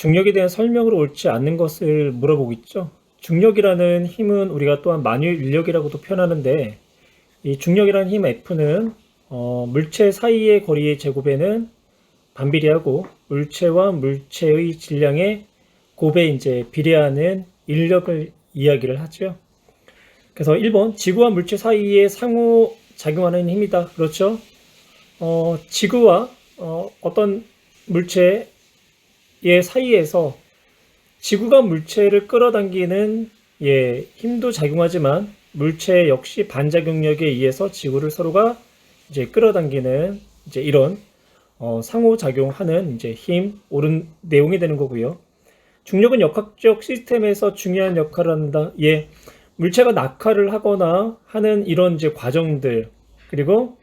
중력에 대한 설명으로 옳지 않는 것을 물어보고 있죠. 중력이라는 힘은 우리가 또한 만유의 인력이라고도 표현하는데, 이 중력이라는 힘 F는 물체 사이의 거리의 제곱에는 반비례하고 물체와 물체의 질량의 곱에 이제 비례하는 인력을 이야기를 하죠. 그래서 1번 지구와 물체 사이에 상호 작용하는 힘이다. 그렇죠? 지구와 어떤 물체의 사이에서 지구가 물체를 끌어당기는 힘도 작용하지만 물체 역시 반작용력에 의해서 지구를 서로가 이제 끌어당기는 이제 이런 상호작용하는 이제 힘, 옳은 내용이 되는 거고요. 중력은 역학적 시스템에서 중요한 역할을 한다. 물체가 낙하를 하거나 하는 이런 이제 과정들, 그리고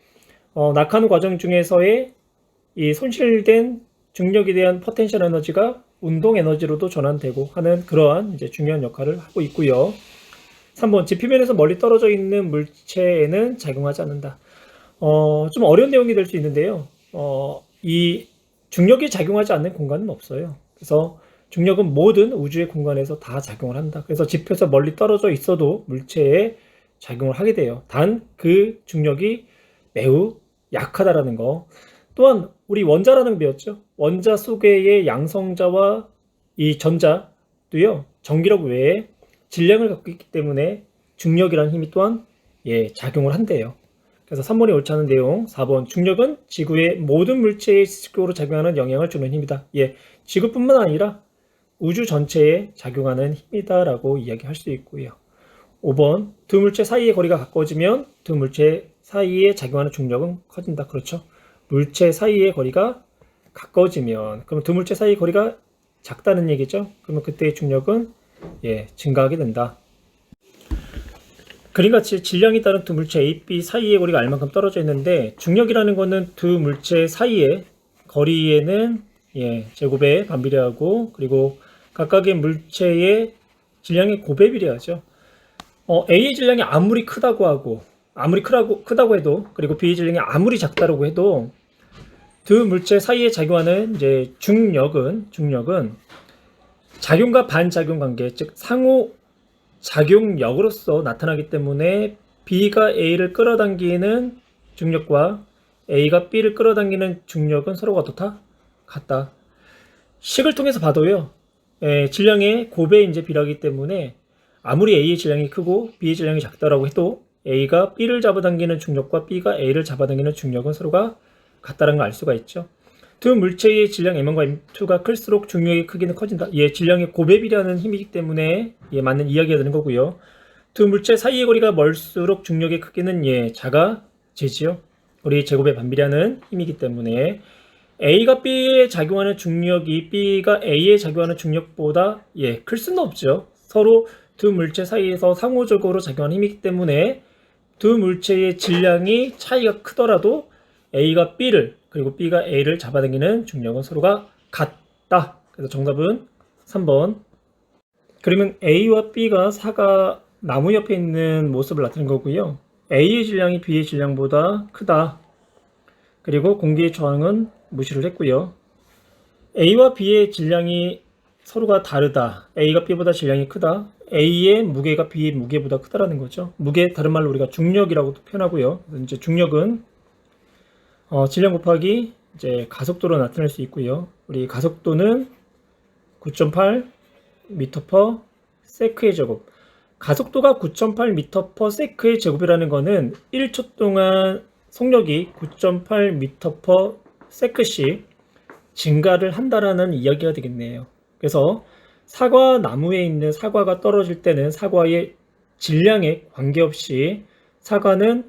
낙하하는 과정 중에서의 이 손실된 중력에 대한 포텐셜 에너지가 운동 에너지로도 전환되고 하는 그러한 이제 중요한 역할을 하고 있고요. 3번 지표면에서 멀리 떨어져 있는 물체에는 작용하지 않는다. 좀 어려운 내용이 될 수 있는데요. 이 중력이 작용하지 않는 공간은 없어요. 그래서 중력은 모든 우주의 공간에서 다 작용을 한다. 그래서 지표에서 멀리 떨어져 있어도 물체에 작용을 하게 돼요. 단 그 중력이 매우 약하다라는 거. 또한 우리 원자라는 거 배웠죠. 원자 속의 양성자와 이 전자도요. 전기력 외에 질량을 갖고 있기 때문에 중력이라는 힘이 또한 작용을 한대요. 그래서 3번이 옳지 않은 내용. 4번 중력은 지구의 모든 물체에 지속적으로 작용하는 영향을 주는 힘이다. 지구뿐만 아니라 우주 전체에 작용하는 힘이다라고 이야기할 수 있고요. 5번 두 물체 사이의 거리가 가까워지면 두 물체 사이에 작용하는 중력은 커진다. 그렇죠? 물체 사이의 거리가 가까워지면 그럼 두 물체 사이의 거리가 작다는 얘기죠. 그러면 그때의 중력은 증가하게 된다. 그림같이 질량이 따른 두 물체 A, B 사이의 거리가 R만큼 떨어져 있는데 중력이라는 것은 두 물체 사이의 거리에는 제곱에 반비례하고 그리고 각각의 물체의 질량의 곱에 비례하죠. A의 질량이 아무리 크다고 해도 그리고 B의 질량이 아무리 작다고 해도 두 물체 사이에 작용하는 이제 중력은 작용과 반작용 관계, 즉 상호 작용력으로서 나타나기 때문에 B가 A를 끌어당기는 중력과 A가 B를 끌어당기는 중력은 서로가 어떻다? 같다. 식을 통해서 봐도요. 질량의 곱에 이제 비례하기 때문에 아무리 A의 질량이 크고 B의 질량이 작다라고 해도 A가 B를 잡아당기는 중력과 B가 A를 잡아당기는 중력은 서로가 같다는 걸 알 수가 있죠. 두 물체의 질량 M1과 M2가 클수록 중력의 크기는 커진다. 질량의 곱에 비례하는 힘이기 때문에 맞는 이야기가 되는 거고요. 두 물체 사이의 거리가 멀수록 중력의 크기는 작아지지요. 거리 제곱에 반비례하는 힘이기 때문에 A가 B에 작용하는 중력이 B가 A에 작용하는 중력보다 클 수는 없죠. 서로 두 물체 사이에서 상호적으로 작용하는 힘이기 때문에 두 물체의 질량이 차이가 크더라도 A가 B를 그리고 B가 A를 잡아당기는 중력은 서로가 같다. 그래서 정답은 3번. 그러면 A와 B가 사과 나무 옆에 있는 모습을 나타낸 거고요. A의 질량이 B의 질량보다 크다. 그리고 공기의 저항은 무시를 했고요. A와 B의 질량이 서로가 다르다. A가 B보다 질량이 크다. A의 무게가 B의 무게보다 크다라는 거죠. 무게 다른 말로 우리가 중력이라고도 표현하고요. 이제 중력은 질량 곱하기 이제 가속도로 나타낼 수 있고요. 우리 가속도는 9.8 m/s의 제곱. 가속도가 9.8 m/s의 제곱이라는 거는 1초 동안 속력이 9.8 m/s씩 증가를 한다라는 이야기가 되겠네요. 그래서 사과 나무에 있는 사과가 떨어질 때는 사과의 질량에 관계없이 사과는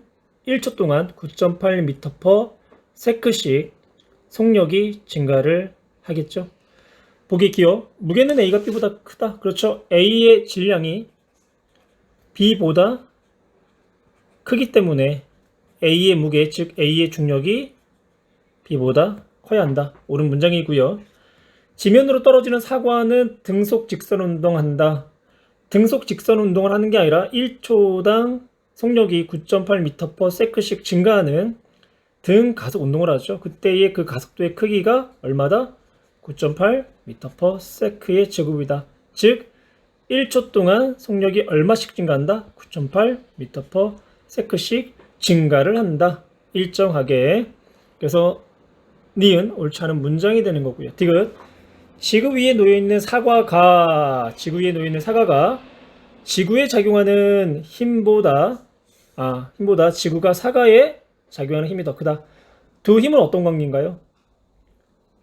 1초 동안 9.8 m/s씩 속력이 증가를 하겠죠. 보기 기호. 무게는 A가 B보다 크다. 그렇죠. A의 질량이 B보다 크기 때문에 A의 무게, 즉 A의 중력이 B보다 커야 한다. 옳은 문장이고요. 지면으로 떨어지는 사과는 등속 직선 운동한다. 등속 직선 운동을 하는 게 아니라 1초당 속력이 9.8 m/s씩 증가하는 등 가속 운동을 하죠. 그때의 그 가속도의 크기가 얼마다? 9.8m/s의 제곱이다. 즉 1초 동안 속력이 얼마씩 증가한다? 9.8m/s씩 증가를 한다. 일정하게. 그래서 니은 옳지 않은 문장이 되는 거고요. 디귿 지구 위에 놓여있는 사과가 지구에 작용하는 힘보다 지구가 사과에 작용하는 힘이 더 크다. 두 힘은 어떤 관계인가요?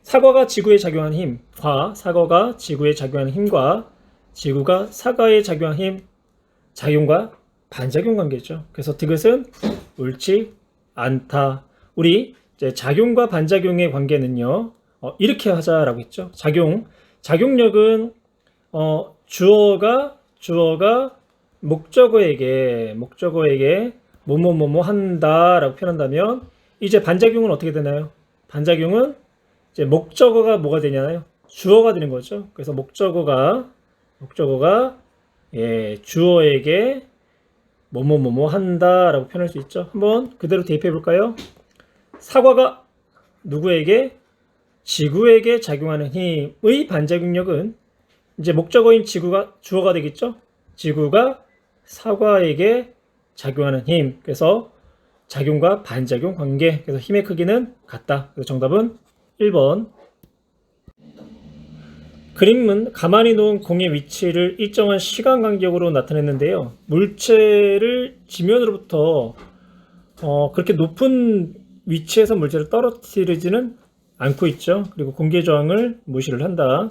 사과가 지구에 작용하는 힘과 사과가 지구에 작용하는 힘과 지구가 사과에 작용하는 힘, 작용과 반작용 관계죠. 그래서 디귿은 옳지 않다. 우리 이제 작용과 반작용의 관계는요, 이렇게 하자라고 했죠. 작용력은 주어가 목적어에게 뭐뭐뭐뭐 한다라고 표현한다면, 이제 반작용은 어떻게 되나요? 반작용은 이제 목적어가 뭐가 되냐요? 주어가 되는 거죠. 그래서 목적어가 주어에게 뭐뭐뭐뭐 한다라고 표현할 수 있죠. 한번 그대로 대입해 볼까요? 사과가 누구에게? 지구에게 작용하는 힘의 반작용력은 이제 목적어인 지구가 주어가 되겠죠. 지구가 사과에게 작용하는 힘. 그래서 작용과 반작용 관계. 그래서 힘의 크기는 같다. 그래서 정답은 1번. 그림은 가만히 놓은 공의 위치를 일정한 시간 간격으로 나타냈는데요. 물체를 지면으로부터 그렇게 높은 위치에서 물체를 떨어뜨리지는 않고 있죠. 그리고 공기의 저항을 무시를 한다.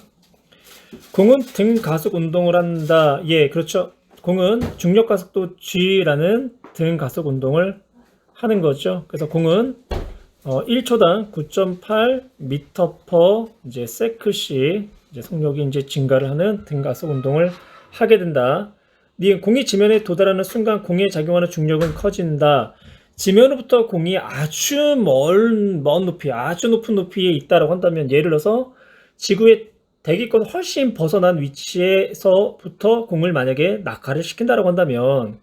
공은 등 가속 운동을 한다. 예, 그렇죠. 공은 중력 가속도 G라는 등 가속 운동을 하는 거죠. 그래서 공은 1초당 9.8m/s 이제 속력이 이제 증가를 하는 등 가속 운동을 하게 된다. 공이 지면에 도달하는 순간 공에 작용하는 중력은 커진다. 지면으로부터 공이 아주 먼 높이, 아주 높은 높이에 있다라고 한다면, 예를 들어서 지구의 대기권 훨씬 벗어난 위치에서부터 공을 만약에 낙하를 시킨다라고 한다면,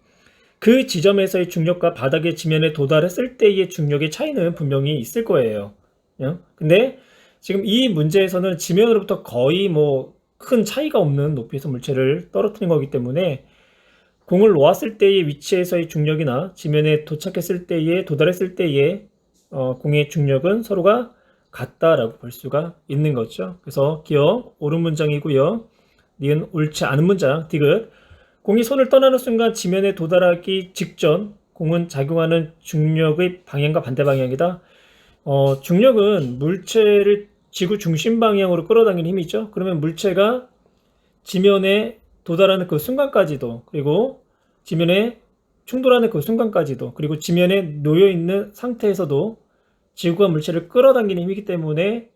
그 지점에서의 중력과 바닥의 지면에 도달했을 때의 중력의 차이는 분명히 있을 거예요. 근데 지금 이 문제에서는 지면으로부터 거의 큰 차이가 없는 높이에서 물체를 떨어뜨린 거기 때문에, 공을 놓았을 때의 위치에서의 중력이나 지면에 도달했을 때의 공의 중력은 서로가 같다라고 볼 수가 있는 거죠. 그래서 기억 옳은 문장이고요. 니은 옳지 않은 문장. 디귿 공이 손을 떠나는 순간 지면에 도달하기 직전 공은 작용하는 중력의 방향과 반대 방향이다. 중력은 물체를 지구 중심 방향으로 끌어당기는 힘이죠. 그러면 물체가 지면에 도달하는 그 순간까지도, 그리고 지면에 충돌하는 그 순간까지도, 그리고 지면에 놓여 있는 상태에서도 지구가 물체를 끌어당기는 힘이기 때문에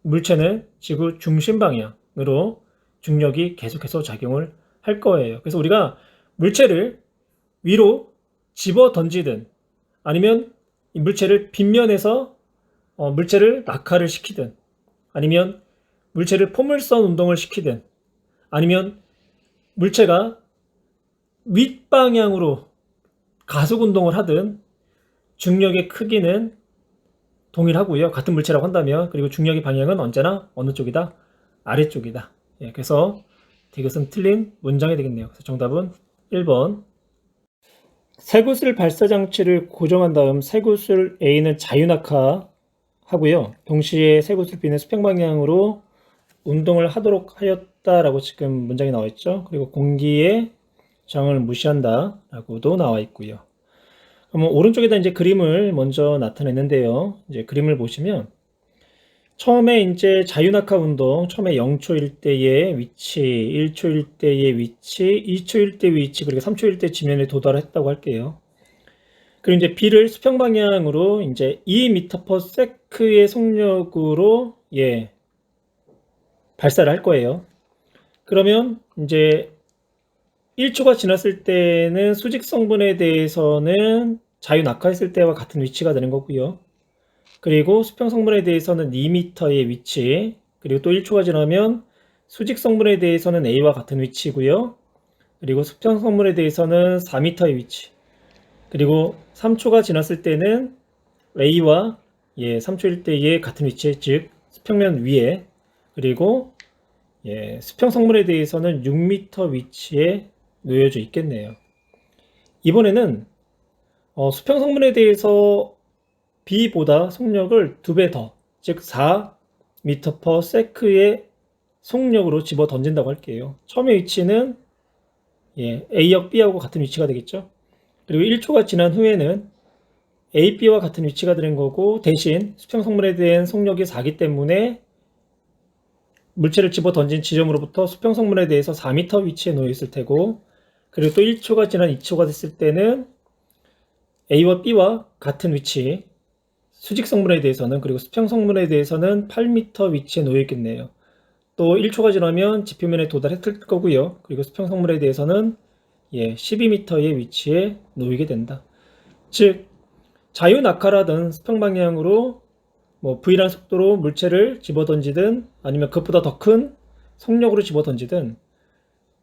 물체는 지구 중심 방향으로 중력이 계속해서 작용을 할 거예요. 그래서 우리가 물체를 위로 집어 던지든, 아니면 이 물체를 빗면에서 물체를 낙하를 시키든, 아니면 물체를 포물선 운동을 시키든, 아니면 물체가 윗방향으로 가속 운동을 하든 중력의 크기는 동일하고요. 같은 물체라고 한다면. 그리고 중력의 방향은 언제나 어느 쪽이다? 아래쪽이다. 예, 그래서 이것은 틀린 문장이 되겠네요. 그래서 정답은 1번. 쇠구슬 발사 장치를 고정한 다음 쇠구슬 A는 자유낙하 하고요. 동시에 쇠구슬 B는 수평 방향으로 운동을 하도록 하였다라고 지금 문장이 나와 있죠. 그리고 공기의 저항을 무시한다 라고도 나와 있고요. 그러면 오른쪽에다 이제 그림을 먼저 나타냈는데요. 이제 그림을 보시면 처음에 이제 자유낙하 운동, 처음에 0초일 때의 위치, 1초일 때의 위치, 2초일 때의 위치, 그리고 3초일 때 지면에 도달했다고 할게요. 그리고 이제 B를 수평 방향으로 이제 2m/s의 속력으로 발사를 할 거예요. 그러면 이제 1초가 지났을 때는 수직 성분에 대해서는 자유낙하했을 때와 같은 위치가 되는 거고요. 그리고 수평 성분에 대해서는 2m의 위치, 그리고 또 1초가 지나면 수직 성분에 대해서는 A와 같은 위치고요. 그리고 수평 성분에 대해서는 4m의 위치, 그리고 3초가 지났을 때는 A와 3초일 때의 같은 위치, 즉 수평면 위에 그리고 수평 성분에 대해서는 6m 위치에 놓여져 있겠네요. 이번에는 수평 성분에 대해서 B보다 속력을 2배 더, 즉 4m/s의 속력으로 집어 던진다고 할게요. 처음의 위치는 A역 B하고 같은 위치가 되겠죠. 그리고 1초가 지난 후에는 A, B와 같은 위치가 되는 거고, 대신 수평 성분에 대한 속력이 4기 때문에 물체를 집어 던진 지점으로부터 수평 성분에 대해서 4m 위치에 놓여 있을 테고, 그리고 또 1초가 지난 2초가 됐을 때는 A와 B와 같은 위치, 수직 성분에 대해서는, 그리고 수평 성분에 대해서는 8m 위치에 놓여 있겠네요. 또 1초가 지나면 지표면에 도달했을 거고요. 그리고 수평 성분에 대해서는 12m의 위치에 놓이게 된다. 즉 자유 낙하라든 수평 방향으로 V라는 속도로 물체를 집어 던지든 아니면 그것보다 더 큰 속력으로 집어 던지든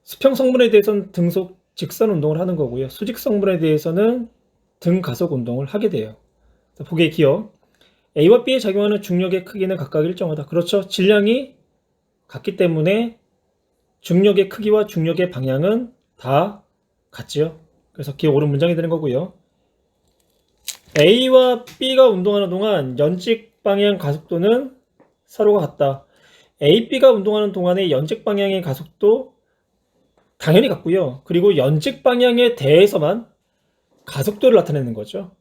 수평 성분에 대해서는 등속 직선 운동을 하는 거고요. 수직 성분에 대해서는 등 가속 운동을 하게 돼요. 보기에 기억. A와 B에 작용하는 중력의 크기는 각각 일정하다. 그렇죠. 질량이 같기 때문에 중력의 크기와 중력의 방향은 다 같지요. 그래서 기억 옳은 문장이 되는 거고요. A와 B가 운동하는 동안 연직 방향 가속도는 서로가 같다. A, B가 운동하는 동안의 연직 방향의 가속도 당연히 같고요. 그리고 연직 방향에 대해서만 가속도를 나타내는 거죠.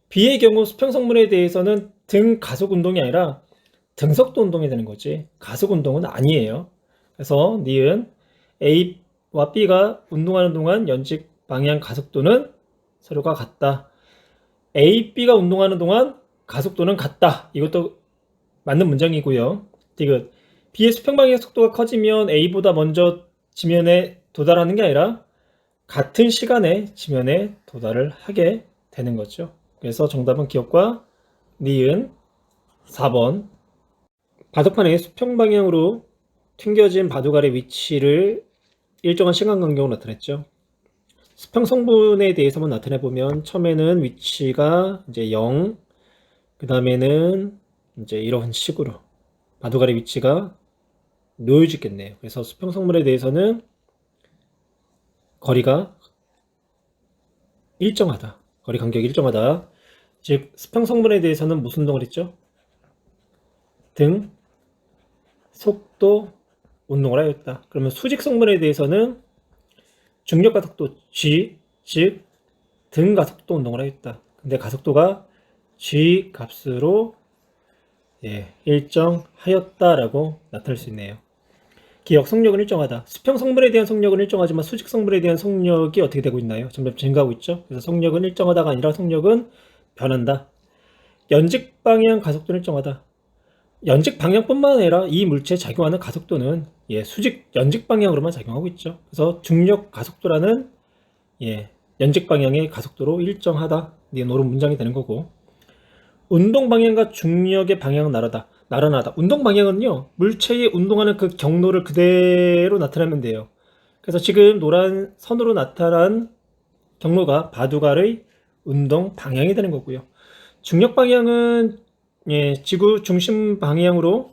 B의 경우 수평 성분에 대해서는 등 가속 운동이 아니라 등속도 운동이 되는 거지. 가속 운동은 아니에요. 그래서 니은 A와 B가 운동하는 동안 연직 방향 가속도는 서로가 같다. A, B가 운동하는 동안 가속도는 같다. 이것도 맞는 문장이고요. 디귿. B의 수평 방향 속도가 커지면 A보다 먼저 지면에 도달하는 게 아니라 같은 시간에 지면에 도달을 하게 되는 거죠. 그래서 정답은 기억과 니은 4번. 바둑판의 수평 방향으로 튕겨진 바둑 알의 위치를 일정한 시간 간격으로 나타냈죠. 수평 성분에 대해서만 나타내 보면 처음에는 위치가 이제 0, 그 다음에는 이제 이런 식으로 바둑 알의 위치가 놓여져 있겠네요. 그래서 수평 성분에 대해서는 거리가 일정하다. 거리 간격이 일정하다. 즉 수평 성분에 대해서는 무슨 운동을 했죠? 등 속도 운동을 하였다. 그러면 수직 성분에 대해서는 중력 가속도 G, 즉 등 가속도 운동을 하였다. 근데 가속도가 G 값으로 일정하였다라고 나타낼 수 있네요. 기억, 속력은 일정하다. 수평 성분에 대한 속력은 일정하지만 수직 성분에 대한 속력이 어떻게 되고 있나요? 점점 증가하고 있죠. 그래서 속력은 일정하다가 아니라 속력은 변한다. 연직 방향 가속도는 일정하다. 연직 방향뿐만 아니라 이 물체에 작용하는 가속도는 수직 연직 방향으로만 작용하고 있죠. 그래서 중력 가속도라는 연직 방향의 가속도로 일정하다. 이런 문장이 되는 거고, 운동 방향과 중력의 방향은 나란하다. 운동 방향은요, 물체의 운동하는 그 경로를 그대로 나타내면 돼요. 그래서 지금 노란 선으로 나타난 경로가 바둑알의 운동 방향이 되는 거고요. 중력 방향은 지구 중심 방향으로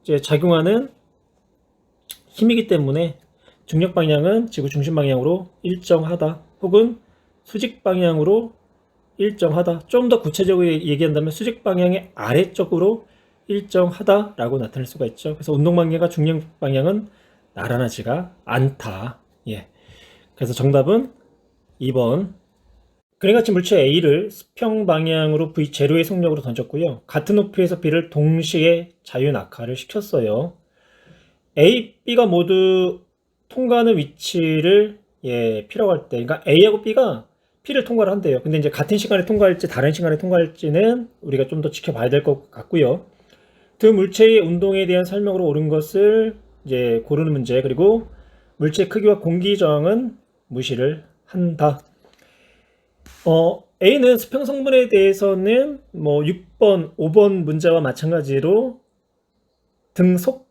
이제 작용하는 힘이기 때문에 중력 방향은 지구 중심 방향으로 일정하다. 혹은 수직 방향으로 일정하다. 좀 더 구체적으로 얘기한다면 수직 방향의 아래쪽으로 일정하다라고 나타낼 수가 있죠. 그래서 운동 방향과 중력 방향은 나란하지가 않다. 그래서 정답은 2번. 그래같이 물체 A를 수평 방향으로 V0의 속력으로 던졌고요. 같은 높이에서 B를 동시에 자유 낙하를 시켰어요. A, B가 모두 통과하는 위치를 P라고 할 때, 그러니까 A하고 B가 P를 통과를 한대요. 근데 이제 같은 시간에 통과할지 다른 시간에 통과할지는 우리가 좀 더 지켜봐야 될 것 같고요. 그 물체의 운동에 대한 설명으로 옳은 것을 이제 고르는 문제, 그리고 물체 크기와 공기 저항은 무시를 한다. A는 수평 성분에 대해서는 6번, 5번 문제와 마찬가지로 등속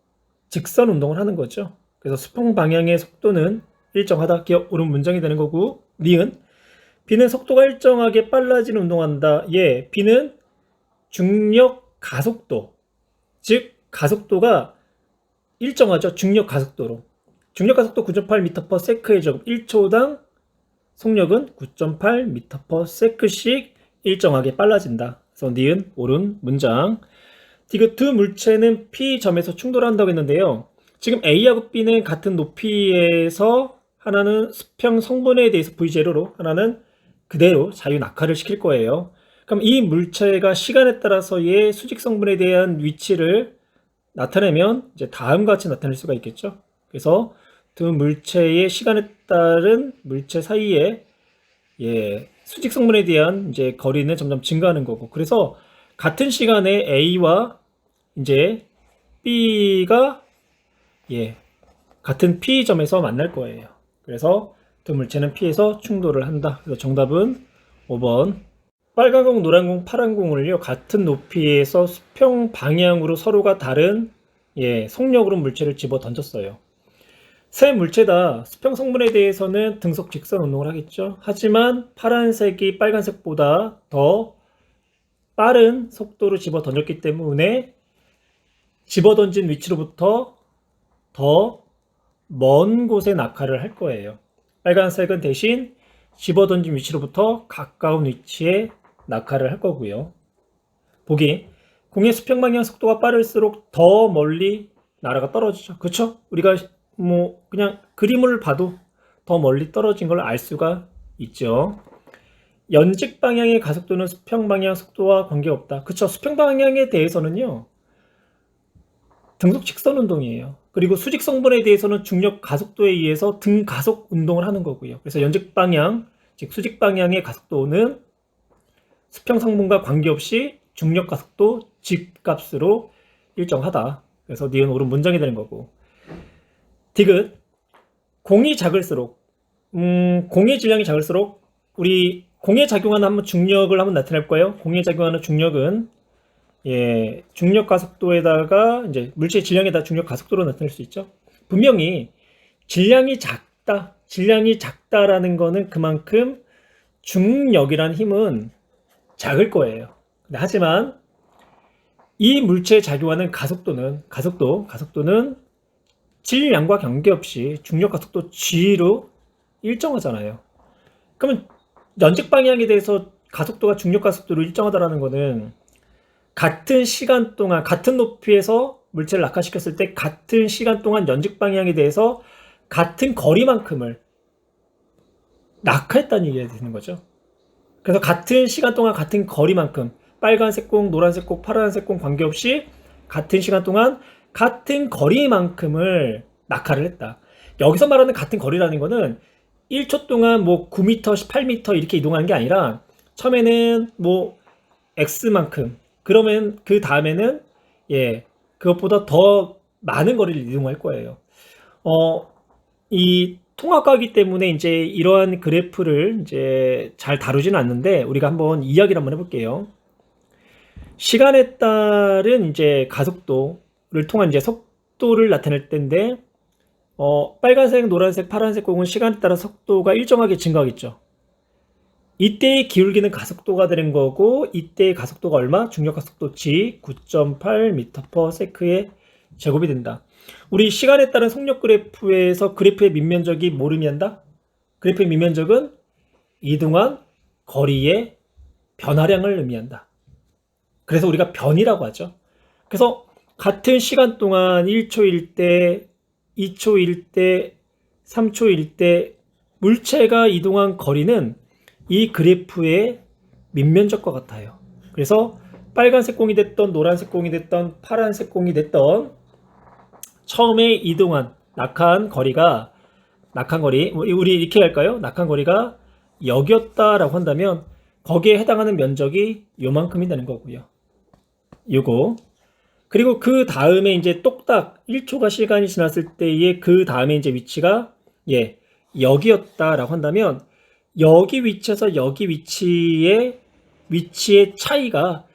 직선 운동을 하는 거죠. 그래서 수평 방향의 속도는 일정하다. 기억 옳은 문장이 되는 거고, 니은 B는 속도가 일정하게 빨라지는 운동한다. B는 중력 가속도, 즉 가속도가 일정하죠. 중력 가속도로. 중력 가속도 9.8m/s의 제곱 1초당 속력은 9.8m/s씩 일정하게 빨라진다. 그래서 니은 옳은 문장. 디귿 두 물체는 P점에서 충돌한다고 했는데요. 지금 A하고 B는 같은 높이에서 하나는 수평 성분에 대해서 V0로 하나는 그대로 자유 낙하를 시킬 거예요. 그럼 이 물체가 시간에 따라서의 수직 성분에 대한 위치를 나타내면 이제 다음과 같이 나타낼 수가 있겠죠. 그래서 두 물체의 시간에 따른 물체 사이에 수직 성분에 대한 이제 거리는 점점 증가하는 거고. 그래서 같은 시간에 A와 이제 B가 같은 P점에서 만날 거예요. 그래서 두 물체는 P에서 충돌을 한다. 그래서 정답은 5번. 빨간 공, 노란 공, 파란 공을요 같은 높이에서 수평 방향으로 서로가 다른 속력으로 물체를 집어 던졌어요. 세 물체 다 수평 성분에 대해서는 등속 직선 운동을 하겠죠. 하지만 파란색이 빨간색보다 더 빠른 속도로 집어 던졌기 때문에 집어 던진 위치로부터 더 먼 곳에 낙하를 할 거예요. 빨간색은 대신 집어 던진 위치로부터 가까운 위치에 낙하를 할 거고요. 보기. 공의 수평 방향 속도가 빠를수록 더 멀리 나라가 떨어지죠. 그렇죠? 우리가 뭐 그냥 그림을 봐도 더 멀리 떨어진 걸 알 수가 있죠. 연직 방향의 가속도는 수평 방향 속도와 관계없다. 그렇죠? 수평 방향에 대해서는요. 등속 직선 운동이에요. 그리고 수직 성분에 대해서는 중력 가속도에 의해서 등 가속 운동을 하는 거고요. 그래서 연직 방향, 즉 수직 방향의 가속도는 수평 성분과 관계없이 중력 가속도 집값으로 일정하다. 그래서 니은 옳은 문장이 되는 거고. 디귿. 공이 작을수록 공의 질량이 작을수록 우리 공에 작용하는 한번 중력을 한번 나타낼 거예요. 공에 작용하는 중력은 중력 가속도에다가 이제 물체의 질량에다 중력 가속도로 나타낼 수 있죠. 분명히 질량이 작다라는 거는 그만큼 중력이란 힘은 작을 거예요. 하지만 이 물체에 작용하는 가속도는 질량과 관계없이 중력 가속도 g로 일정하잖아요. 그러면 연직 방향에 대해서 가속도가 중력 가속도로 일정하다라는 거는 같은 시간 동안 같은 높이에서 물체를 낙하시켰을 때 같은 시간 동안 연직 방향에 대해서 같은 거리만큼을 낙하했다는 얘기가 되는 거죠. 그래서 같은 시간 동안 같은 거리만큼 빨간색 공, 노란색 공, 파란색 공 관계없이 같은 시간 동안 같은 거리만큼을 낙하를 했다. 여기서 말하는 같은 거리라는 거는 1초 동안 뭐 9m, 18m 이렇게 이동하는 게 아니라 처음에는 뭐 X만큼 그러면 그 다음에는 그것보다 더 많은 거리를 이동할 거예요. 이 통합과이기 때문에 이제 이러한 그래프를 이제 잘 다루지는 않는데 우리가 한번 이야기를 한번 해볼게요. 시간에 따른 이제 가속도를 통한 이제 속도를 나타낼 때인데 빨간색, 노란색, 파란색 공은 시간에 따라 속도가 일정하게 증가하겠죠. 이때의 기울기는 가속도가 되는 거고 이때의 가속도가 얼마? 중력 가속도 g 9.8m/s의 제곱이 된다. 우리 시간에 따른 속력 그래프에서 그래프의 밑면적이 뭘 의미한다? 그래프의 밑면적은 이동한 거리의 변화량을 의미한다. 그래서 우리가 변이라고 하죠. 그래서 같은 시간 동안 1초일 때, 2초일 때, 3초일 때 물체가 이동한 거리는 이 그래프의 밑면적과 같아요. 그래서 빨간색 공이 됐던 노란색 공이 됐던 파란색 공이 됐던 처음에 이동한 낙한 거리 우리 이렇게 할까요? 낙한 거리가 여기였다라고 한다면 거기에 해당하는 면적이 요만큼이 되는 거고요. 요거. 그리고 그 다음에 이제 똑딱 1초가 시간이 지났을 때의 그 다음에 이제 위치가 여기였다라고 한다면 여기 위치에서 여기 위치의 차이가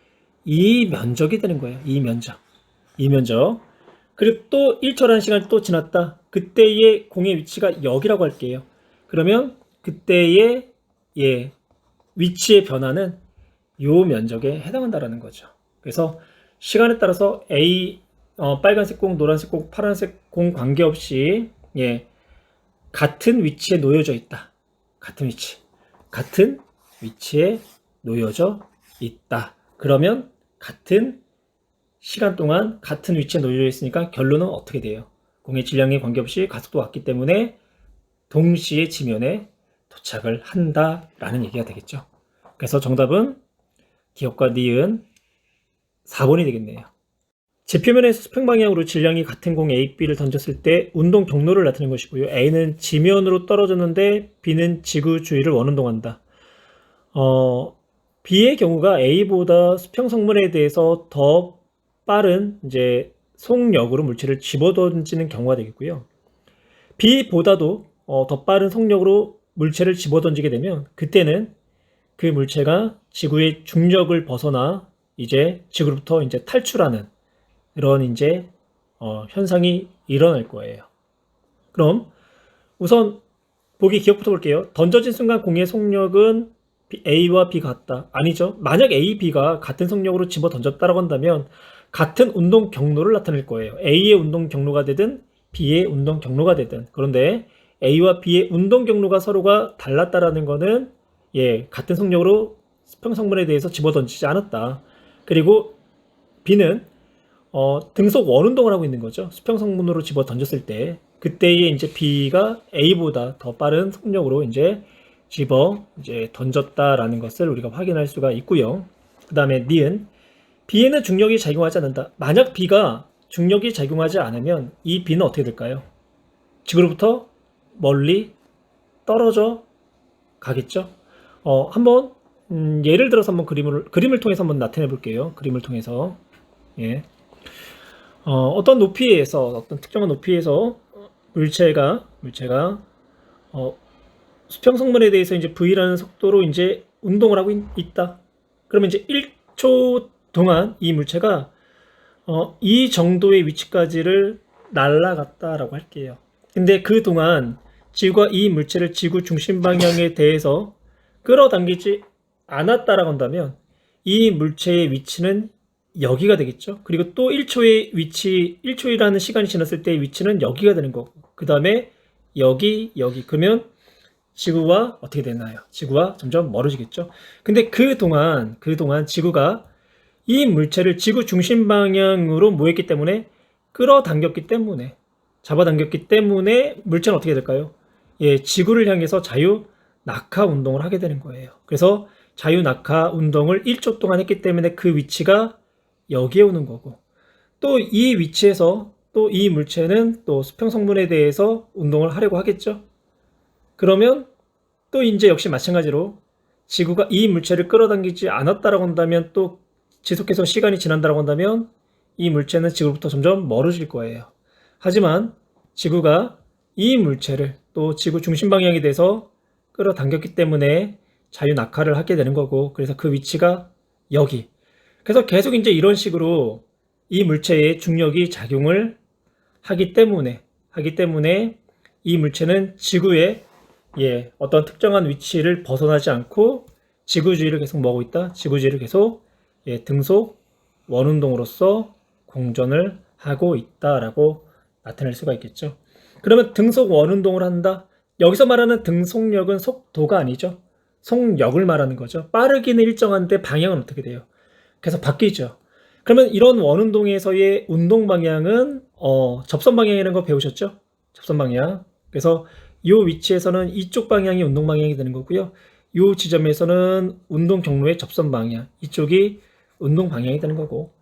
이 면적이 되는 거예요. 이 면적. 그리고 또 1초라는 시간이 또 지났다. 그때의 공의 위치가 여기라고 할게요. 그러면 그때의 위치의 변화는 이 면적에 해당한다라는 거죠. 그래서 시간에 따라서 A 빨간색 공, 노란색 공, 파란색 공 관계없이 예, 같은 위치에 놓여져 있다. 같은 위치에 놓여져 있다. 그러면 같은 시간 동안 같은 위치에 놓여져 있으니까 결론은 어떻게 돼요? 공의 질량에 관계없이 가속도가 같기 때문에 동시에 지면에 도착을 한다라는 얘기가 되겠죠. 그래서 정답은 기억과 니은 4번이 되겠네요. 지표면에서 수평 방향으로 질량이 같은 공 A, B를 던졌을 때 운동 경로를 나타낸 것이고요. A는 지면으로 떨어졌는데 B는 지구 주위를 원운동한다. B의 경우가 A보다 수평 성분에 대해서 더 빠른 이제 속력으로 물체를 집어던지는 경우가 되겠고요. B보다도 더 빠른 속력으로 물체를 집어던지게 되면 그때는 그 물체가 지구의 중력을 벗어나 이제 지구로부터 이제 탈출하는 그런 이제 현상이 일어날 거예요. 그럼 우선 보기 기억부터 볼게요. 던져진 순간 공의 속력은 A와 B가 같다. 아니죠. 만약 A, B가 같은 속력으로 집어 던졌다라고 한다면 같은 운동 경로를 나타낼 거예요. A의 운동 경로가 되든 B의 운동 경로가 되든. 그런데 A와 B의 운동 경로가 서로가 달랐다라는 거는 같은 속력으로 수평성분에 대해서 집어 던지지 않았다. 그리고 B는 등속 원운동을 하고 있는 거죠. 수평성분으로 집어 던졌을 때 그때에 이제 B가 A보다 더 빠른 속력으로 이제 집어 이제 던졌다라는 것을 우리가 확인할 수가 있고요. 그 다음에 니은 B에는 중력이 작용하지 않는다. 만약 B가 중력이 작용하지 않으면 이 B는 어떻게 될까요? 지구로부터 멀리 떨어져 가겠죠. 한번 예를 들어서 한번 그림을 통해서 한번 나타내 볼게요. 그림을 통해서 어떤 높이에서 어떤 특정한 높이에서 물체가 수평성분에 대해서 이제 V라는 속도로 이제 운동을 하고 있다. 그러면 이제 1초 동안 이 물체가 이 정도의 위치까지를 날아갔다라고 할게요. 근데 그 동안 지구가 이 물체를 지구 중심 방향에 대해서 끌어당기지 않았다라고 한다면 이 물체의 위치는 여기가 되겠죠. 그리고 또 1초이라는 시간이 지났을 때의 위치는 여기가 되는 거고, 그 다음에 여기. 그러면 지구와 어떻게 되나요? 지구와 점점 멀어지겠죠. 근데 그동안 지구가 이 물체를 지구 중심 방향으로 모였기 때문에 잡아당겼기 때문에 물체는 어떻게 될까요? 지구를 향해서 자유 낙하 운동을 하게 되는 거예요. 그래서 자유 낙하 운동을 1초 동안 했기 때문에 그 위치가 여기에 오는 거고, 또 이 위치에서 또 이 물체는 또 수평 성분에 대해서 운동을 하려고 하겠죠. 그러면 또 이제 역시 마찬가지로 지구가 이 물체를 끌어당기지 않았다라고 한다면, 또 지속해서 시간이 지난다라고 한다면 이 물체는 지구로부터 점점 멀어질 거예요. 하지만 지구가 이 물체를 또 지구 중심 방향에 대해서 끌어당겼기 때문에 자유 낙하를 하게 되는 거고, 그래서 그 위치가 여기. 그래서 계속 이제 이런 식으로 이 물체에 중력이 작용을 하기 때문에 이 물체는 지구의 어떤 특정한 위치를 벗어나지 않고 지구 주위를 계속 뭐하고 있다? 지구 주위를 계속 등속 원운동으로서 공전을 하고 있다라고 나타낼 수가 있겠죠. 그러면 등속 원운동을 한다. 여기서 말하는 등속력은 속도가 아니죠. 속력을 말하는 거죠. 빠르기는 일정한데 방향은 어떻게 돼요? 계속 바뀌죠. 그러면 이런 원운동에서의 운동 방향은 접선 방향이라는 거 배우셨죠? 접선 방향. 그래서 이 위치에서는 이쪽 방향이 운동 방향이 되는 거고요. 이 지점에서는 운동 경로의 접선 방향, 이쪽이 운동 방향이 되는 거고.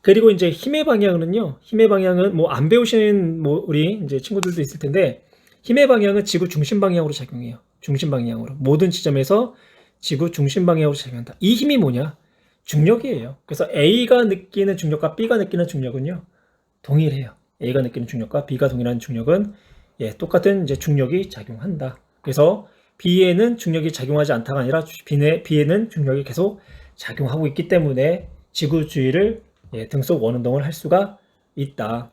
그리고 이제 힘의 방향은 뭐 안 배우신 우리 이제 친구들도 있을 텐데, 힘의 방향은 지구 중심 방향으로 작용해요. 중심 방향으로. 모든 지점에서 지구 중심 방향으로 작용한다. 이 힘이 뭐냐? 중력이에요. 그래서 A가 느끼는 중력과 B가 느끼는 중력은요, 동일해요. A가 느끼는 중력과 B가 동일한 중력은 똑같은 이제 중력이 작용한다. 그래서 B에는 중력이 작용하지 않다가 아니라 B에는 중력이 계속 작용하고 있기 때문에 지구 주위를 등속 원운동을 할 수가 있다.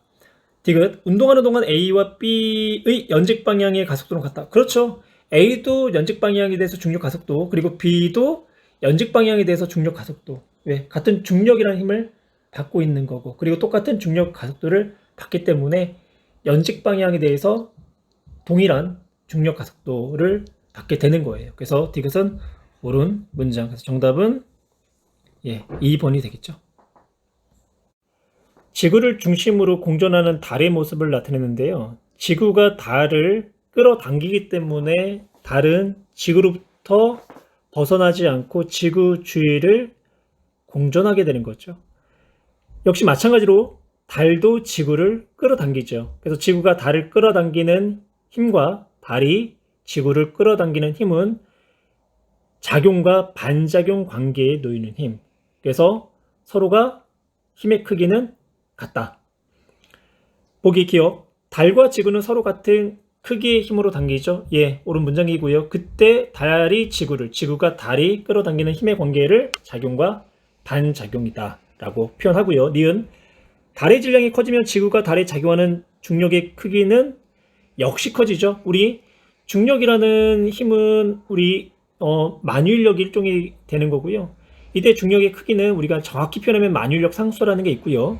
디귿, 운동하는 동안 A와 B의 연직 방향의 가속도는 같다. 그렇죠. A도 연직 방향에 대해서 중력 가속도, 그리고 B도 연직 방향에 대해서 중력 가속도. 왜? 같은 중력이라는 힘을 받고 있는 거고, 그리고 똑같은 중력 가속도를 받기 때문에 연직 방향에 대해서 동일한 중력 가속도를 받게 되는 거예요. 그래서 디귿은 옳은 문장. 그래서 정답은 2번이 되겠죠. 지구를 중심으로 공전하는 달의 모습을 나타내는데요. 지구가 달을 끌어당기기 때문에 달은 지구로부터 벗어나지 않고 지구 주위를 공전하게 되는 거죠. 역시 마찬가지로 달도 지구를 끌어당기죠. 그래서 지구가 달을 끌어당기는 힘과 달이 지구를 끌어당기는 힘은 작용과 반작용 관계에 놓이는 힘. 그래서 서로가 힘의 크기는 같다. 보기 기억. 달과 지구는 서로 같은 크기의 힘으로 당기죠. 옳은 문장이고요. 그때 달이 지구를, 지구가 달이 끌어당기는 힘의 관계를 작용과 반작용이다 라고 표현하고요. 니은. 달의 질량이 커지면 지구가 달에 작용하는 중력의 크기는 역시 커지죠. 우리 중력이라는 힘은 우리 만유인력 일종이 되는 거고요. 이때 중력의 크기는 우리가 정확히 표현하면 만유인력 상수라는 게 있고요.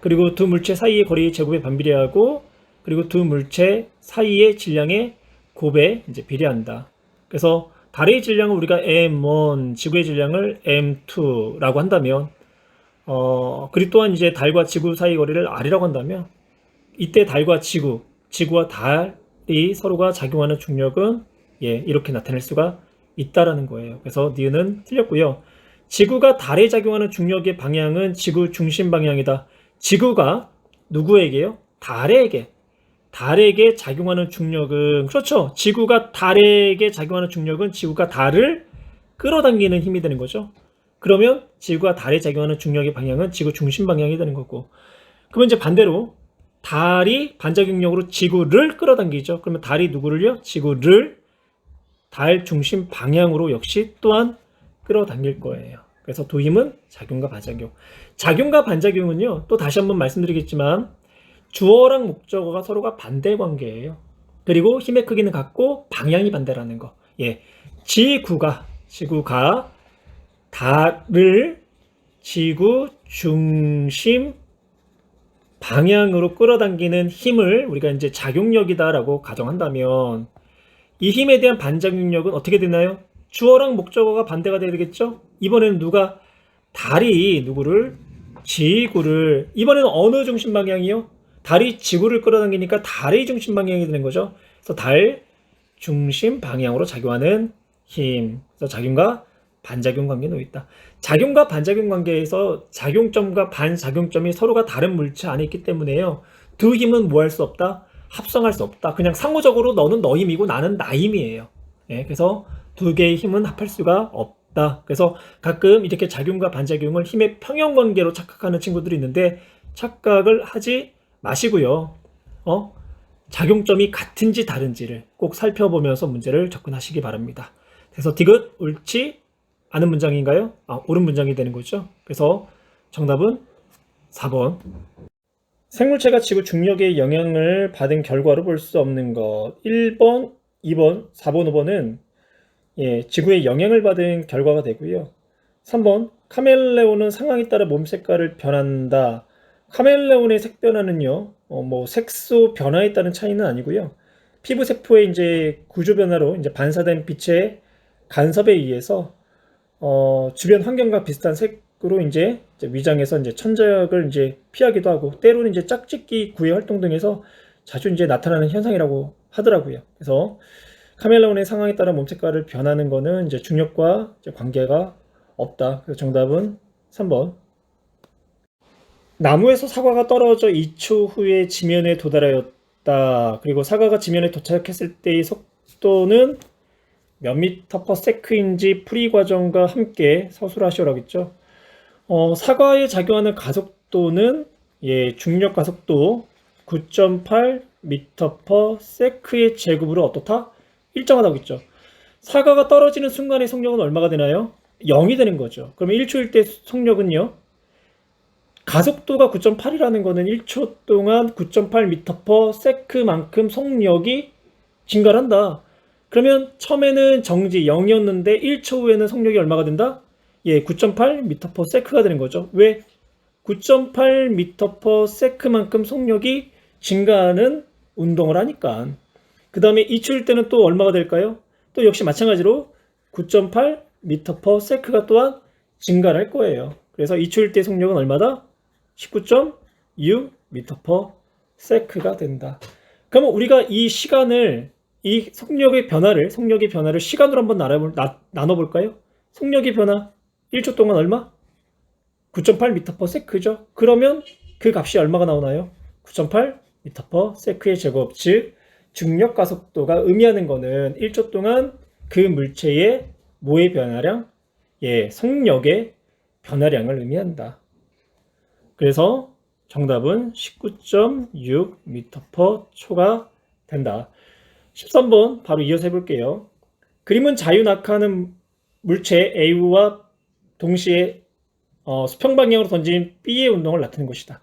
그리고 두 물체 사이의 거리의 제곱에 반비례하고, 그리고 두 물체 사이의 질량의 곱에 이제 비례한다. 그래서 달의 질량을 우리가 m1, 지구의 질량을 m2라고 한다면, 그리고 또한 이제 달과 지구 사이 거리를 r이라고 한다면, 이때 달과 지구와 달이 서로가 작용하는 중력은 이렇게 나타낼 수가 있다라는 거예요. 그래서 니은은 틀렸고요. 지구가 달에 작용하는 중력의 방향은 지구 중심 방향이다. 지구가 누구에게요? 달에게 작용하는 중력은, 그렇죠. 지구가 달에게 작용하는 중력은 지구가 달을 끌어당기는 힘이 되는 거죠. 그러면 지구가 달에 작용하는 중력의 방향은 지구 중심 방향이 되는 거고, 그러면 이제 반대로 달이 반작용력으로 지구를 끌어당기죠. 그러면 달이 누구를요? 지구를 달 중심 방향으로 역시 또한 끌어당길 거예요. 그래서 두 힘은 작용과 반작용. 작용과 반작용은요, 또 다시 한번 말씀드리겠지만 주어랑 목적어가 서로가 반대 관계예요. 그리고 힘의 크기는 같고 방향이 반대라는 거. 지구가 달을 지구 중심 방향으로 끌어당기는 힘을 우리가 이제 작용력이다라고 가정한다면, 이 힘에 대한 반작용력은 어떻게 되나요? 주어랑 목적어가 반대가 돼야 되겠죠? 이번에는 달이 누구를? 지구를. 이번에는 어느 중심 방향이요? 달이 지구를 끌어당기니까 달의 중심 방향이 되는 거죠. 그래서 달 중심 방향으로 작용하는 힘. 그래서 작용과 반작용 관계에 놓여 있다. 작용과 반작용 관계에서 작용점과 반작용점이 서로가 다른 물체 안에 있기 때문에요. 두 힘은 뭐 할 수 없다? 합성할 수 없다. 그냥 상호적으로 너는 너 힘이고 나는 나 힘이에요. 그래서 두 개의 힘은 합할 수가 없다. 그래서 가끔 이렇게 작용과 반작용을 힘의 평형 관계로 착각하는 친구들이 있는데, 착각을 하지 마시고요. 작용점이 같은지 다른지를 꼭 살펴보면서 문제를 접근하시기 바랍니다. 그래서 디귿 옳지 않은 문장인가요? 옳은 문장이 되는 거죠. 그래서 정답은 4번. 생물체가 지구 중력의 영향을 받은 결과로 볼 수 없는 것. 1번, 2번, 4번, 5번은 지구의 영향을 받은 결과가 되고요. 3번, 카멜레온은 상황에 따라 몸 색깔을 변한다. 카멜레온의 색 변화는요, 색소 변화에 따른 차이는 아니고요. 피부 세포의 이제 구조 변화로 이제 반사된 빛의 간섭에 의해서 주변 환경과 비슷한 색으로 이제 위장해서 이제 천적을 이제 피하기도 하고, 때로는 이제 짝짓기 구애 활동 등에서 자주 이제 나타나는 현상이라고 하더라고요. 그래서 카멜레온의 상황에 따라 몸 색깔을 변하는 거는 이제 중력과 이제 관계가 없다. 그래서 정답은 3번. 나무에서 사과가 떨어져 2초 후에 지면에 도달하였다. 그리고 사과가 지면에 도착했을 때의 속도는 몇 미터 퍼 세크인지 풀이 과정과 함께 서술하시오라고 했죠. 사과에 작용하는 가속도는 중력 가속도 9.8 미터 퍼 세크의 제곱으로 어떻다? 일정하다고 했죠. 사과가 떨어지는 순간의 속력은 얼마가 되나요? 0이 되는 거죠. 그러면 1초일 때 속력은요? 가속도가 9.8이라는 거는 1초 동안 9.8 미터 퍼 세크만큼 속력이 증가를 한다. 그러면 처음에는 정지 0이었는데 1초 후에는 속력이 얼마가 된다? 9.8 미터 퍼 세크가 되는 거죠. 왜? 9.8m/s만큼 속력이 증가하는 운동을 하니까. 그 다음에 2초일 때는 또 얼마가 될까요? 또 역시 마찬가지로 9.8m/s가 또한 증가를 할 거예요. 그래서 2초일 때 속력은 얼마다? 19.6m/s가 된다. 그러면 우리가 이 시간을, 이 속력의 변화를 시간으로 한번 나눠볼까요? 속력의 변화 1초 동안 얼마? 9.8m/s죠. 그러면 그 값이 얼마가 나오나요? 9.8m/s의 제곱, 즉 중력 가속도가 의미하는 거는 1초 동안 그 물체의 뭐의 변화량? 속력의 변화량을 의미한다. 그래서 정답은 19.6m/초가 된다. 13번 바로 이어서 해볼게요. 그림은 자유낙하하는 물체 A와 동시에 수평 방향으로 던진 B의 운동을 나타낸 것이다.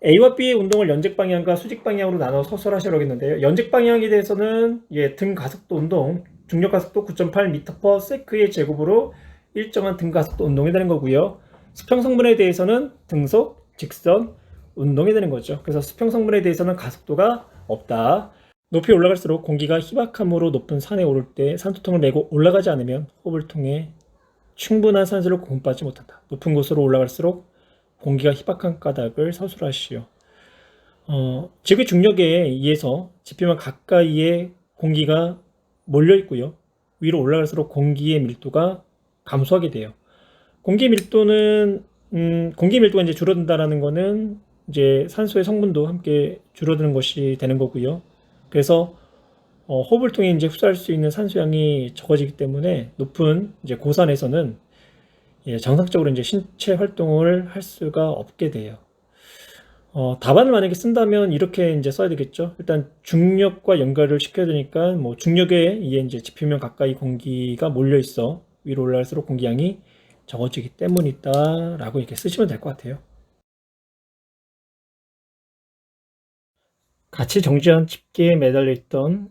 A와 B의 운동을 연직 방향과 수직 방향으로 나눠 서술하시라고 했는데요. 연직 방향에 대해서는 등 가속도 운동, 중력 가속도 9.8m/s의 제곱으로 일정한 등 가속도 운동이 되는 거고요. 수평 성분에 대해서는 등속, 직선 운동이 되는 거죠. 그래서 수평 성분에 대해서는 가속도가 없다. 높이 올라갈수록 공기가 희박함으로 높은 산에 오를 때 산소통을 메고 올라가지 않으면 호흡을 통해 충분한 산소를 공급받지 못한다. 높은 곳으로 올라갈수록 공기가 희박한 까닭을 서술하시오. 지구 중력에 의해서 지표면 가까이에 공기가 몰려 있고요. 위로 올라갈수록 공기의 밀도가 감소하게 돼요. 공기 밀도가 이제 줄어든다라는 거는 이제 산소의 성분도 함께 줄어드는 것이 되는 거고요. 그래서 호흡을 통해 이제 흡수할 수 있는 산소량이 적어지기 때문에 높은 이제 고산에서는 정상적으로 이제 신체 활동을 할 수가 없게 돼요. 답안을 만약에 쓴다면 이렇게 이제 써야 되겠죠. 일단 중력과 연결을 시켜야 되니까 뭐 중력에 의해 이제 지표면 가까이 공기가 몰려 있어 위로 올라갈수록 공기량이 적어지기 때문이다라고 이렇게 쓰시면 될 것 같아요. 같이 정지한 집게에 매달려 있던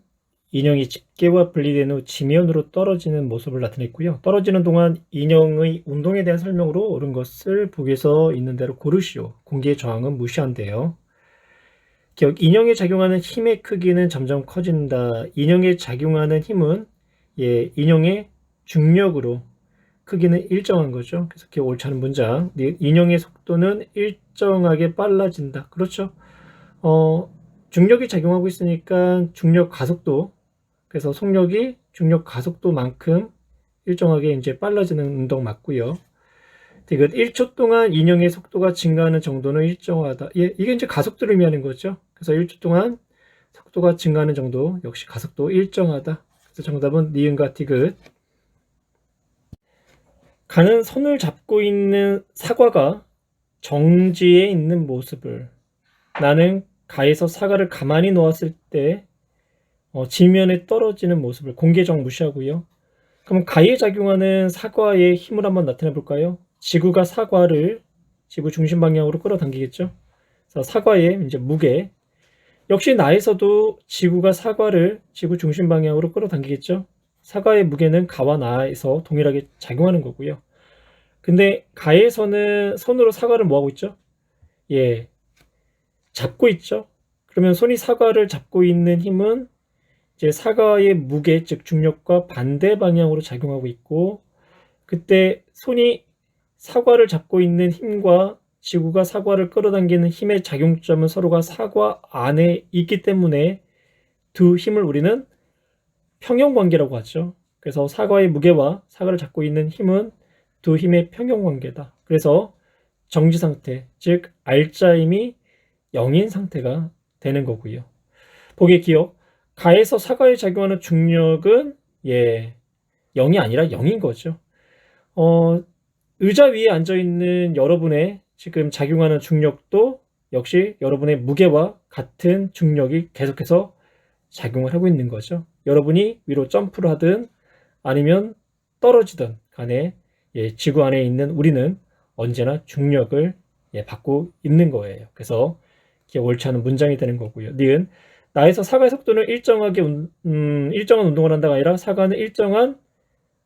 인형이 집게와 분리된 후 지면으로 떨어지는 모습을 나타냈고요. 떨어지는 동안 인형의 운동에 대한 설명으로 옳은 것을 보기에서 있는 대로 고르시오. 공기의 저항은 무시한대요. 기억, 인형에 작용하는 힘의 크기는 점점 커진다. 인형에 작용하는 힘은 인형의 중력으로 크기는 일정한 거죠. 그래서 기억 옳지 않은 문장. 인형의 속도는 일정하게 빨라진다. 그렇죠. 중력이 작용하고 있으니까 중력 가속도, 그래서 속력이 중력 가속도만큼 일정하게 이제 빨라지는 운동 맞고요. 디귿 1초 동안 인형의 속도가 증가하는 정도는 일정하다. 이게 이제 가속도를 의미하는 거죠. 그래서 1초 동안 속도가 증가하는 정도 역시 가속도 일정하다. 그래서 정답은 니은과 디귿. 가는 손을 잡고 있는 사과가 정지해 있는 모습을, 나는 가에서 사과를 가만히 놓았을 때 지면에 떨어지는 모습을 공계정 무시하고요. 그럼 가에 작용하는 사과의 힘을 한번 나타내 볼까요? 지구가 사과를 지구 중심 방향으로 끌어당기겠죠. 그래서 사과의 이제 무게, 역시 나에서도 지구가 사과를 지구 중심 방향으로 끌어당기겠죠. 사과의 무게는 가와 나에서 동일하게 작용하는 거고요. 근데 가에서는 손으로 사과를 뭐 하고 있죠? 잡고 있죠. 그러면 손이 사과를 잡고 있는 힘은 이제 사과의 무게, 즉 중력과 반대 방향으로 작용하고 있고, 그때 손이 사과를 잡고 있는 힘과 지구가 사과를 끌어당기는 힘의 작용점은 서로가 사과 안에 있기 때문에 두 힘을 우리는 평형관계라고 하죠. 그래서 사과의 무게와 사과를 잡고 있는 힘은 두 힘의 평형관계다. 그래서 정지상태, 즉 R자임이 0인 상태가 되는 거고요. 보기 기억, 가에서 사과에 작용하는 중력은 0이 아니라 0인 거죠. 의자 위에 앉아있는 여러분의 지금 작용하는 중력도 역시 여러분의 무게와 같은 중력이 계속해서 작용을 하고 있는 거죠. 여러분이 위로 점프를 하든 아니면 떨어지든 간에 지구 안에 있는 우리는 언제나 중력을 받고 있는 거예요. 그래서 이게 옳지 않은 문장이 되는 거고요. 니은, 나에서 사과의 속도는 일정한 운동을 한다가 아니라 사과는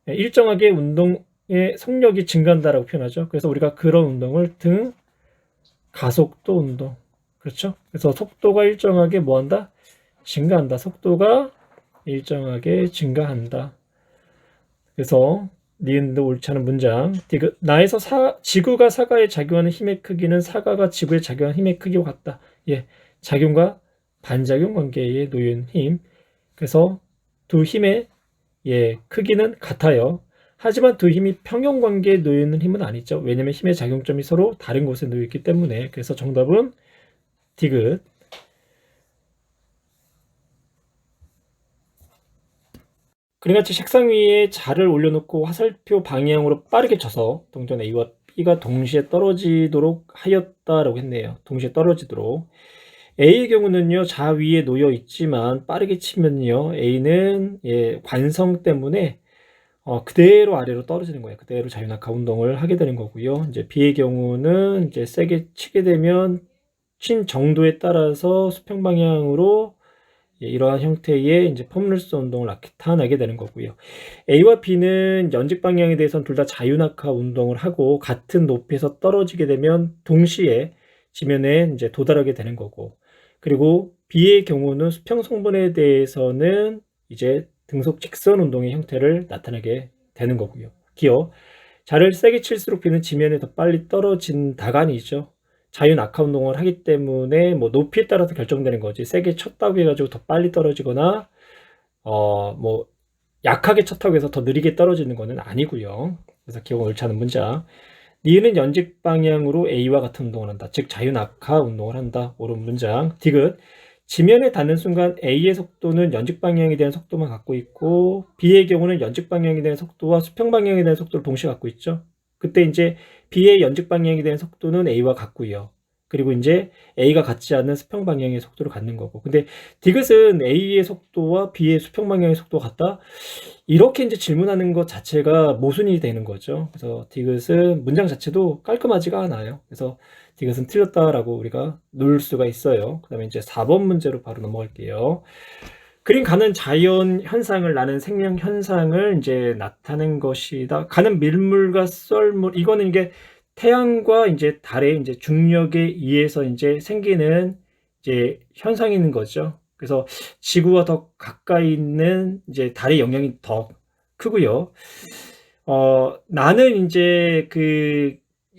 일정하게 운동의 속력이 증가한다라고 표현하죠. 그래서 우리가 그런 운동을 등 가속도 운동. 그렇죠? 그래서 속도가 일정하게 뭐 한다? 증가한다. 속도가 일정하게 증가한다. 그래서 니은도 옳지 않은 문장. 나에서 지구가 사과에 작용하는 힘의 크기는 사과가 지구에 작용하는 힘의 크기와 같다. 예, 작용과 반작용 관계에 놓인 힘. 그래서 두 힘의 크기는 같아요. 하지만 두 힘이 평형 관계에 놓여 있는 힘은 아니죠. 왜냐하면 힘의 작용점이 서로 다른 곳에 놓여 있기 때문에. 그래서 정답은 디귿. 그림같이 책상 위에 자를 올려놓고 화살표 방향으로 빠르게 쳐서 동전 A와 B가 동시에 떨어지도록 하였다라고 했네요. 동시에 떨어지도록. A의 경우는요, 자 위에 놓여 있지만 빠르게 치면요, A는 관성 때문에 그대로 아래로 떨어지는 거예요. 그대로 자유낙하 운동을 하게 되는 거고요. 이제 B의 경우는 이제 세게 치게 되면 친 정도에 따라서 수평 방향으로 이러한 형태의 이제 펌룰스 운동을 나타나게 되는 거고요. A와 B는 연직 방향에 대해서는 둘 다 자유낙하 운동을 하고 같은 높이에서 떨어지게 되면 동시에 지면에 이제 도달하게 되는 거고, 그리고 B의 경우는 수평 성분에 대해서는 이제 등속 직선 운동의 형태를 나타내게 되는 거고요. 기억. 자를 세게 칠수록 B는 지면에 더 빨리 떨어진다가 아니죠. 자유 낙하 운동을 하기 때문에 뭐 높이에 따라서 결정되는 거지. 세게 쳤다고 해가지고 더 빨리 떨어지거나 뭐 약하게 쳤다고 해서 더 느리게 떨어지는 것은 아니고요. 그래서 기억은 옳지 않은 문장. 니은 연직 방향으로 A와 같은 운동을 한다. 즉 자유 낙하 운동을 한다. 옳은 문장. 디귿. 지면에 닿는 순간 A의 속도는 연직 방향에 대한 속도만 갖고 있고 B의 경우는 연직 방향에 대한 속도와 수평 방향에 대한 속도를 동시에 갖고 있죠. 그때 이제 B의 연직 방향에 대한 속도는 A와 같고요. 그리고 이제 A가 같지 않은 수평 방향의 속도를 갖는 거고. 근데 디귿은 A의 속도와 B의 수평 방향의 속도가 같다? 이렇게 이제 질문하는 것 자체가 모순이 되는 거죠. 그래서 디귿은 문장 자체도 깔끔하지가 않아요. 그래서 디귿은 틀렸다라고 우리가 놓을 수가 있어요. 그 다음에 이제 4번 문제로 바로 넘어갈게요. 그림 가는 자연 현상을, 나는 생명 현상을 이제 나타낸 것이다. 가는 밀물과 썰물, 이거는 이게 태양과 이제 달의 이제 중력에 의해서 이제 생기는 이제 현상이 있는 거죠. 그래서 지구와 더 가까이 있는 이제 달의 영향이 더 크고요. 나는 이제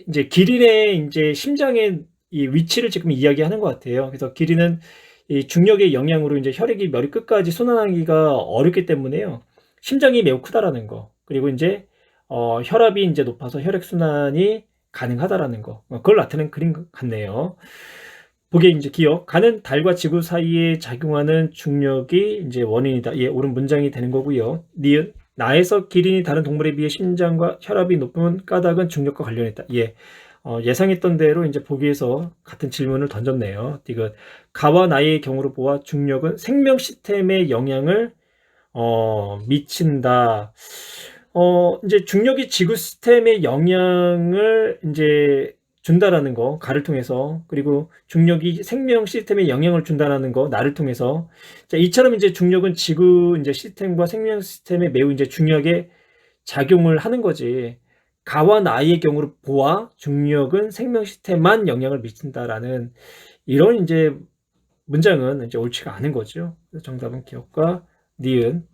이제 기린의 이제 심장의 이 위치를 지금 이야기하는 것 같아요. 그래서 기린은 이 중력의 영향으로 이제 혈액이 머리 끝까지 순환하기가 어렵기 때문에요. 심장이 매우 크다라는 거. 그리고 이제 혈압이 이제 높아서 혈액 순환이 가능하다라는 거. 그걸 나타낸 그림 같네요. 보기에 이제 기억. 가는 달과 지구 사이에 작용하는 중력이 이제 원인이다. 예, 옳은 문장이 되는 거고요. 니은. 나에서 기린이 다른 동물에 비해 심장과 혈압이 높은 까닭은 중력과 관련했다. 예. 예상했던 대로 이제 보기에서 같은 질문을 던졌네요. 디귿. 가와 나의 경우로 보아 중력은 생명 시스템에 영향을 미친다. 이제 중력이 지구 시스템에 영향을 이제 준다라는 거, 가를 통해서. 그리고 중력이 생명 시스템에 영향을 준다라는 거, 나를 통해서. 자, 이처럼 이제 중력은 지구 이제 시스템과 생명 시스템에 매우 이제 중요하게 작용을 하는 거지. 가와 나의 경우로 보아 중력은 생명 시스템만 영향을 미친다라는 이런 이제 문장은 이제 옳지가 않은 거죠. 그래서 정답은 기억과 니은